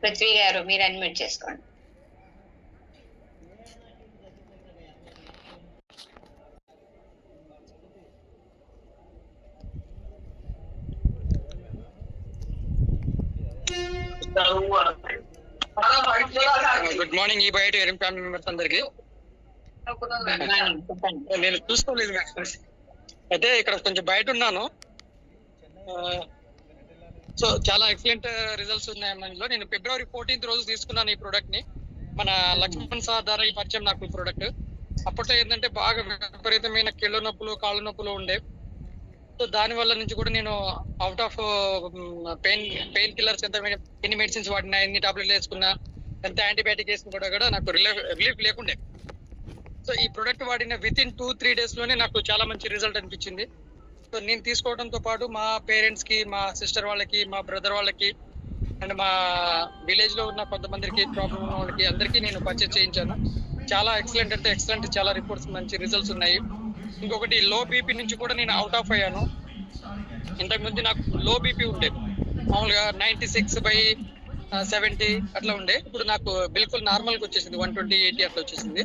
పృథ్వీ గారు మీరు అన్మ్యూట్ చేసుకోండి. Good morning. ఈ బయట ఫ్యామిలీ మెంబర్స్ అందరికి నేను చూసుకోలేదు. అయితే ఇక్కడ కొంచెం బయట ఉన్నాను. సో చాలా ఎక్సలెంట్ రిజల్ట్స్ ఉన్నాయి. మనలో నేను ఫిబ్రవరి 14th రోజు తీసుకున్నాను ఈ ప్రోడక్ట్ ని. మన లక్ష్మణ్ సార్ ద్వారా ఈ పరిచయం నాకు ఈ ప్రోడక్ట్. అప్పట్లో ఏంటంటే బాగా విపరీతమైన కీళ్ళ నొప్పులు, కాళ్ళ నొప్పులు ఉండే. సో దాని వల్ల నుంచి కూడా నేను అవుట్ ఆఫ్ పెయిన్ కిల్లర్స్ ఎన్ని మెడిసిన్స్ వాడినా, ఎన్ని టాబ్లెట్లు వేసుకున్నా, ఎంత యాంటీబయాటిక్ వేసుకున్నా కూడా నాకు రిలీఫ్ లేకుండే. సో ఈ ప్రోడక్ట్ వాడిన విత్ ఇన్ 2-3 days లోనే నాకు చాలా మంచి రిజల్ట్ అనిపించింది. సో నేను తీసుకోవడంతో పాటు మా పేరెంట్స్ కి, మా సిస్టర్ వాళ్ళకి, మా బ్రదర్ వాళ్ళకి అండ్ మా విలేజ్ లో ఉన్న కొంతమందికి ప్రాబ్లం ఉన్న వాళ్ళకి అందరికీ నేను పర్చేస్ చేయించాను. చాలా ఎక్సలెంట్ అంటే ఎక్సలెంట్, చాలా రిపోర్ట్స్ మంచి రిజల్ట్స్ ఉన్నాయి. ఇంకొకటి లో బీపీ నుంచి కూడా నేను అవుట్ ఆఫ్ అయ్యాను. ఇంతకుముందు నాకు లో బీపీ ఉండే, మామూలుగా 96/70 అట్లా ఉండే. ఇప్పుడు నాకు బిల్కుల్ నార్మల్గా వచ్చేసింది, 120/80 అట్లా వచ్చేసింది.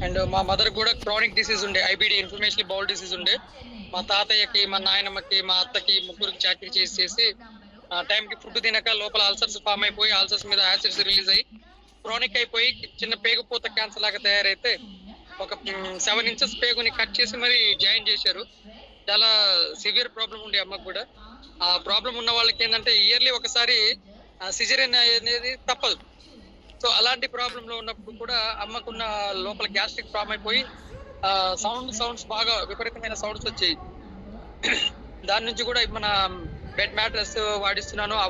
అండ్ మా మదర్ కూడా క్రానిక్ డిసీజ్ ఉండే, ఐబిడి ఇన్ఫ్లమేషనల్ బౌల్ డిసీజ్ ఉండే. మా తాతయ్యకి, మా నాయనమ్మకి, మా అత్తకి ముగ్గురికి చాకరీ చేసి టైంకి ఫుడ్ తినక లోపల అల్సర్స్ ఫామ్ అయిపోయి, అల్సర్స్ మీద యాసిడ్స్ రిలీజ్ అయ్యి క్రానిక్ అయిపోయి చిన్న పేగుపోత క్యాన్సర్ లాగా తయారైతే ఒక 7 inches పేగుని కట్ చేసి మరి జాయిన్ చేశారు. చాలా సివియర్ ప్రాబ్లం ఉండే అమ్మకు కూడా. ఆ ప్రాబ్లం ఉన్న వాళ్ళకి ఏంటంటే ఇయర్లీ ఒకసారి సిజేరియన్ అనేది తప్పదు. సో అలాంటి ప్రాబ్లం లో ఉన్నప్పుడు కూడా అమ్మకున్న లోపల గ్యాస్ట్రిక్ ఫామ్ అయిపోయి సౌండ్స్ బాగా విపరీతమైన సౌండ్స్ వచ్చాయి. దాని నుంచి కూడా మన బెడ్ మ్యాట్రెస్ వాడిస్తున్నాను, ఆ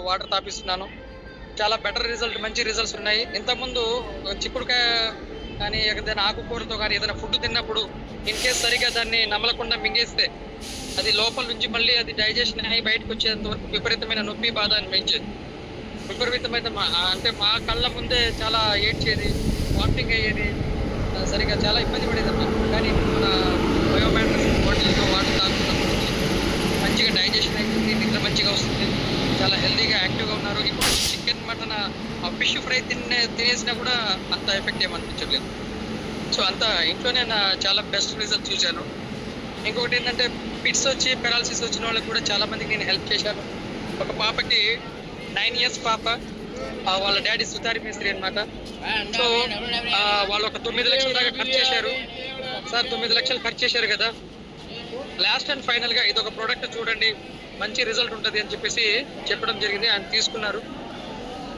వాటర్ తాపిస్తున్నాను. చాలా బెటర్ రిజల్ట్, మంచి రిజల్ట్స్ ఉన్నాయి. ఇంతకుముందు చిక్కుడుకాయ కానీ ఏదైనా ఆకుకూరతో కానీ ఏదైనా ఫుడ్ తిన్నప్పుడు ఇన్ కేస్ సరిగా దాన్ని నమలకుండా మింగేస్తే అది లోపల నుంచి మళ్ళీ అది డైజెషన్ అయ్యి బయటకు వచ్చేంత వరకు విపరీతమైన నొప్పి, బాధ అనిపించేది. విపరీతమైన అంటే మా కళ్ళ ముందే చాలా ఏడ్చేది, వామిటింగ్ అయ్యేది, సరిగా చాలా ఇబ్బంది పడేది అన్నమాట. కానీ మన బయోమ్యాట్రిక్స్ బాటిల్తో వాటర్ తాగుతున్నప్పుడు మంచిగా డైజెషన్ అవుతుంది, నిద్ర మంచిగా వస్తుంది, చాలా హెల్తీగా యాక్టివ్గా ఉన్నారు. ఇప్పుడు చికెన్, మటన్, ఫిష్ ఫ్రై తినేసినా కూడా అంత ఎఫెక్ట్ ఏమనిపించట్లేదు. సో అంత ఇంట్లోనే చాలా బెస్ట్ రిజల్ట్ చూశాను. ఇంకొకటి ఏంటంటే ఫిట్స్ వచ్చి పెరాలసిస్ వచ్చిన వాళ్ళకి కూడా చాలా మందికి నేను హెల్ప్ చేశాను. ఒక పాపకి 9 years పాప, వాళ్ళ డాడీ సుతారి మేస్త్రి అనమాట. సో వాళ్ళు ఒక 9 లక్షల దాకా ఖర్చు చేశారు. సార్ 9 లక్షలు ఖర్చు చేశారు కదా, లాస్ట్ అండ్ ఫైనల్ గా ఇది ఒక ప్రోడక్ట్ చూడండి, మంచి రిజల్ట్ ఉంటుంది అని చెప్పేసి చెప్పడం జరిగింది. ఆయన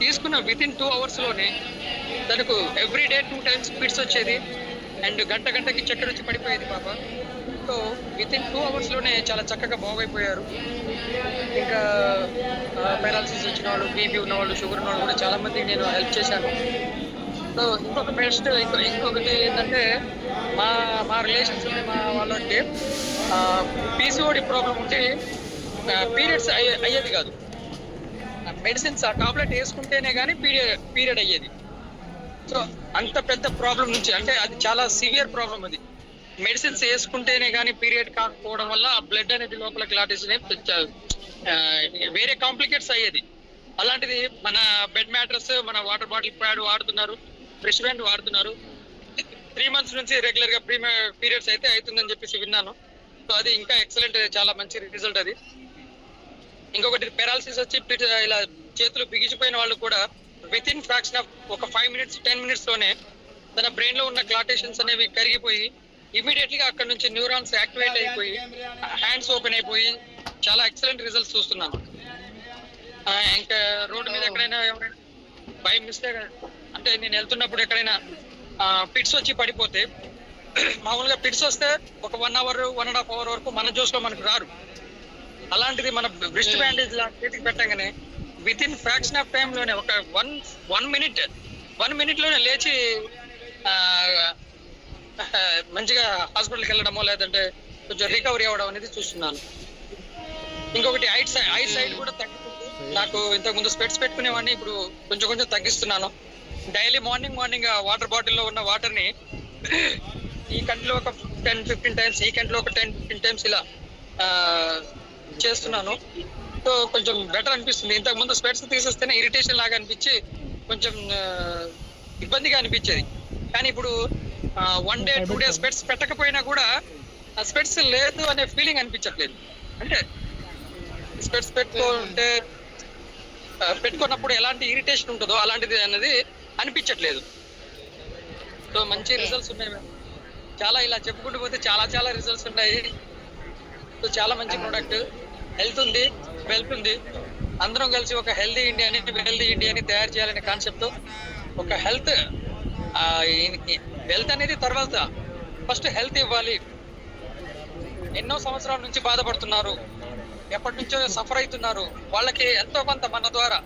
తీసుకున్న విత్ ఇన్ 2 hours లోనే తనకు ఎవ్రీడే 2 times ఫిట్స్ వచ్చేది అండ్ గంటకి చక్కెర వచ్చి పడిపోయేది పాప. సో విత్ ఇన్ 2 hours లోనే చాలా చక్కగా బాగైపోయారు. ఇంకా పారాలసిస్ వచ్చిన వాళ్ళు, బీపీ ఉన్నవాళ్ళు, షుగర్ ఉన్నవాళ్ళు కూడా చాలా మందికి నేను హెల్ప్ చేశాను. సో ఇంకొకటి ఏంటంటే మా రిలేషన్స్ మా వాళ్ళకి పీసీఓడి ప్రాబ్లం ఉంటే పీరియడ్స్ అయ్యేది కాదు. మెడిసిన్స్ ఆ టాబ్లెట్ వేసుకుంటేనే కానీ పీరియడ్ అయ్యేది. సో అంత పెద్ద ప్రాబ్లం నుంచి, అంటే అది చాలా సివియర్ ప్రాబ్లం. అది మెడిసిన్స్ వేసుకుంటేనే కానీ పీరియడ్ కాకపోవడం వల్ల ఆ బ్లడ్ అనేది లోపల క్లాటేషన్ వేరే కాంప్లికేట్స్ అయ్యేది. అలాంటిది మన బెడ్ మ్యాట్రస్, మన వాటర్ బాటిల్ ప్యాడ్ వాడుతున్నారు, ఫ్రెష్ బ్యాండ్ వాడుతున్నారు. 3 months నుంచి రెగ్యులర్ గా పీరియడ్స్ అయితే అవుతుందని చెప్పేసి విన్నాను. సో అది ఇంకా ఎక్సలెంట్, చాలా మంచి రిజల్ట్ అది. ఇంకొకటి పెరాలసిస్ వచ్చి ఇలా చేతులు బిగిసిపోయిన వాళ్ళు కూడా విత్ ఇన్ ఫ్రాక్షన్ ఆఫ్ ఒక 5 minutes 10 minutes లోనే తన బ్రెయిన్ లో ఉన్న క్లాటేషన్స్ అనేవి కరిగిపోయి ఇమీడియట్లీ అక్కడ నుంచి న్యూరాన్స్ యాక్టివేట్ అయిపోయి హ్యాండ్స్ ఓపెన్ అయిపోయి చాలా ఎక్సలెంట్ రిజల్ట్స్ చూస్తున్నాను. ఇంకా రోడ్డు మీద ఎక్కడైనా బై మిస్టేక్ అంటే నేను వెళ్తున్నప్పుడు ఎక్కడైనా పిట్స్ వచ్చి పడిపోతే, మామూలుగా పిట్స్ వస్తే ఒక 1 hour 1.5 hour వరకు మన జోస్లో మనకు రారు. అలాంటిది మన బ్రిస్ట్ బ్యాండేజ్ చేతికి పెట్టగానే with in fraction of time లోనే ఒక 1 minute లోనే లేచి మంచిగా హాస్పిటల్కి వెళ్ళడమో లేదంటే కొంచెం రికవరీ అవ్వడం అనేది చూస్తున్నాను. ఇంకొకటి ఐ సైడ్ కూడా తగ్గుతుంది. నాకు ఇంతకుముందు స్పెట్స్ పెట్టుకునేవాడిని, ఇప్పుడు కొంచెం తగ్గిస్తున్నాను. డైలీ మార్నింగ్ వాటర్ బాటిల్లో ఉన్న వాటర్ని ఈ కంటిలో ఒక 10-15 times, ఈ కంటిలో ఒక 10-15 times ఇలా చేస్తున్నాను. సో కొంచెం బెటర్ అనిపిస్తుంది. ఇంతకు ముందు స్పెట్స్ తీసేస్తేనే ఇరిటేషన్ లాగా అనిపించి కొంచెం ఇబ్బందిగా అనిపించేది. కానీ ఇప్పుడు 1 డే 2 డే స్పెట్స్ పెట్టకపోయినా కూడా ఆ స్పెట్స్ లేదు అనే ఫీలింగ్ అనిపించట్లేదు. అంటే స్పెట్స్ పెట్టుకున్నప్పుడు ఎలాంటి ఇరిటేషన్ ఉంటుందో అలాంటిది అనేది అనిపించట్లేదు. సో మంచి రిజల్ట్స్ ఉన్నాయి మేడం. చాలా ఇలా చెప్పుకుంటూ పోతే చాలా చాలా రిజల్ట్స్ ఉన్నాయి. సో చాలా మంచి ప్రోడక్ట్. హెల్త్ ఉంది, వెల్త్ ఉంది. అందరం కలిసి ఒక హెల్దీ ఇండియాని తయారు చేయాలనే కాన్సెప్ట్ తో ఒక వెల్త్ అనేది తర్వాత ఫస్ట్ హెల్త్ ఇవ్వాలి. ఎన్నో సంవత్సరాల నుంచి బాధపడుతున్నారు, ఎప్పటి నుంచో సఫర్ అవుతున్నారు. వాళ్ళకి ఎంతో కొంత మన ద్వారా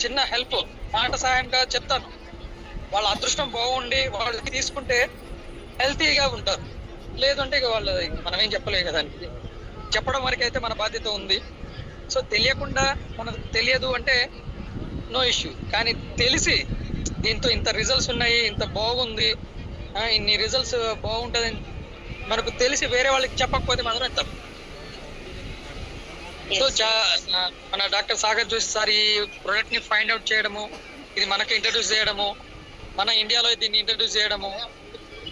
చిన్న హెల్ప్ మాట సహాయంగా చెప్తాను. వాళ్ళ అదృష్టం బాగుండి వాళ్ళకి తీసుకుంటే హెల్తీగా ఉంటారు. లేదంటే ఇక వాళ్ళు మనం ఏం చెప్పలేము కదా. చెప్పడం వరకు అయితే మన బాధ్యత ఉంది. సో తెలియకుండా మనకు తెలియదు అంటే నో ఇష్యూ. కానీ తెలిసి దీంతో ఇంత రిజల్ట్స్ ఉన్నాయి, ఇంత బాగుంది, ఇన్ని రిజల్ట్స్ బాగుంటుంది మనకు తెలిసి వేరే వాళ్ళకి చెప్పకపోతే మాత్రం తప్పు. సో మన డాక్టర్ సాగర్ జోషి సార్ ఈ ప్రొడక్ట్ ని ఫైండ్ అవుట్ చేయడము, ఇది మనకి ఇంట్రడ్యూస్ చేయడము, మన ఇండియాలో దీన్ని ఇంట్రడ్యూస్ చేయడము.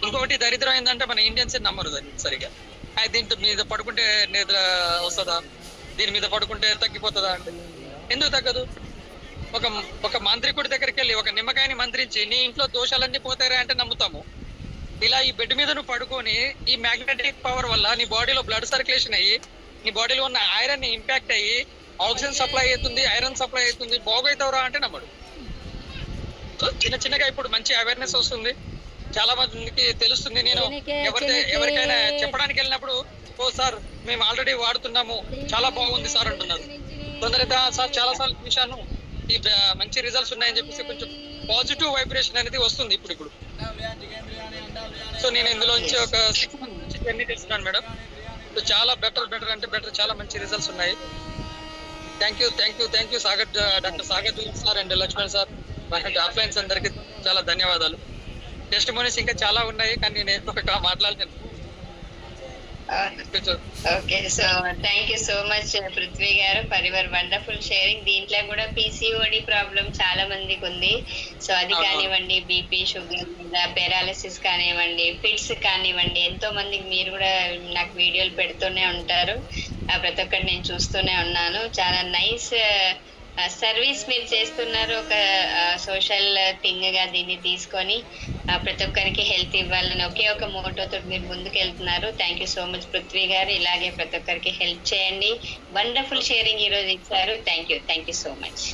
ఇంకొకటి దరిద్రం ఏంటంటే మన ఇండియన్స్ నమ్మరు దాన్ని సరిగా. దీంట్లో మీద పడుకుంటే నిద్ర వస్తుందా, దీని మీద పడుకుంటే తగ్గిపోతుందా అంటే ఎందుకు తగ్గదు? ఒక మాంత్రికుడి దగ్గరికి వెళ్ళి ఒక నిమ్మకాయని మంత్రించి నీ ఇంట్లో దోషాలన్నీ పోతారా అంటే నమ్ముతాము. ఇలా ఈ బెడ్ మీద నువ్వు పడుకొని ఈ మ్యాగ్నెటిక్ పవర్ వల్ల నీ బాడీలో బ్లడ్ సర్క్యులేషన్ అయ్యి నీ బాడీలో ఉన్న ఐరన్ ఇంపాక్ట్ అయ్యి ఆక్సిజన్ సప్లై అవుతుంది, ఐరన్ సప్లై అవుతుంది, బాగవుతావురా అంటే నమ్మడు. సో చిన్నగా ఇప్పుడు మంచి అవేర్నెస్ వస్తుంది, చాలా మందికి తెలుస్తుంది. నేను ఎవరికైనా చెప్పడానికి వెళ్ళినప్పుడు ఓ సార్ మేము ఆల్రెడీ వాడుతున్నాము, చాలా బాగుంది సార్ అంటున్నారు. కొందరైతే సార్ చాలా సార్లు చూశాను, ఈ మంచి రిజల్ట్స్ ఉన్నాయని చెప్పేసి కొంచెం పాజిటివ్ వైబ్రేషన్ అనేది వస్తుంది ఇప్పుడు. సో నేను ఇందులోంచి ఒక 6 months నుంచి జర్నీ చేస్తున్నాను మేడం. సో చాలా బెటర్ అంటే బెటర్, చాలా మంచి రిజల్ట్స్ ఉన్నాయి. Thank you Sagar, doctor Sagar Joshi sir and Lakshman sir, ఆఫ్లైన్స్ అందరికి చాలా ధన్యవాదాలు. టెస్టిమోనీస్ ఇంకా చాలా ఉన్నాయి కానీ నేను ఒక మాట్లాడలేను. Okay, so thank you so much Prithvi గారు ఫర్ యువర్ వండర్ఫుల్ షేరింగ్. దీంట్లో కూడా పిసిఓడి ప్రాబ్లం చాలా మందికి ఉంది. సో అది కానివ్వండి, బీపీ, షుగర్, పెరాలిసిస్ కానివ్వండి, ఫిట్స్ కానివ్వండి, ఎంతో మందికి మీరు కూడా నాకు వీడియోలు పెడుతూనే ఉంటారు. ప్రతి ఒక్కటి నేను చూస్తూనే ఉన్నాను. చాలా నైస్ సర్వీస్ మీరు చేస్తున్నారు. ఒక సోషల్ థింగ్ గా దీన్ని తీసుకొని ప్రతి ఒక్కరికి హెల్త్ ఇవ్వాలని ఒకే ఒక మోటోతో మీరు ముందుకు వెళ్తున్నారు. Thank you so much Prithvi గారు. ఇలాగే ప్రతి ఒక్కరికి హెల్ప్ చేయండి. వండర్ఫుల్ షేరింగ్ ఈ రోజు ఇచ్చారు. Thank you so much.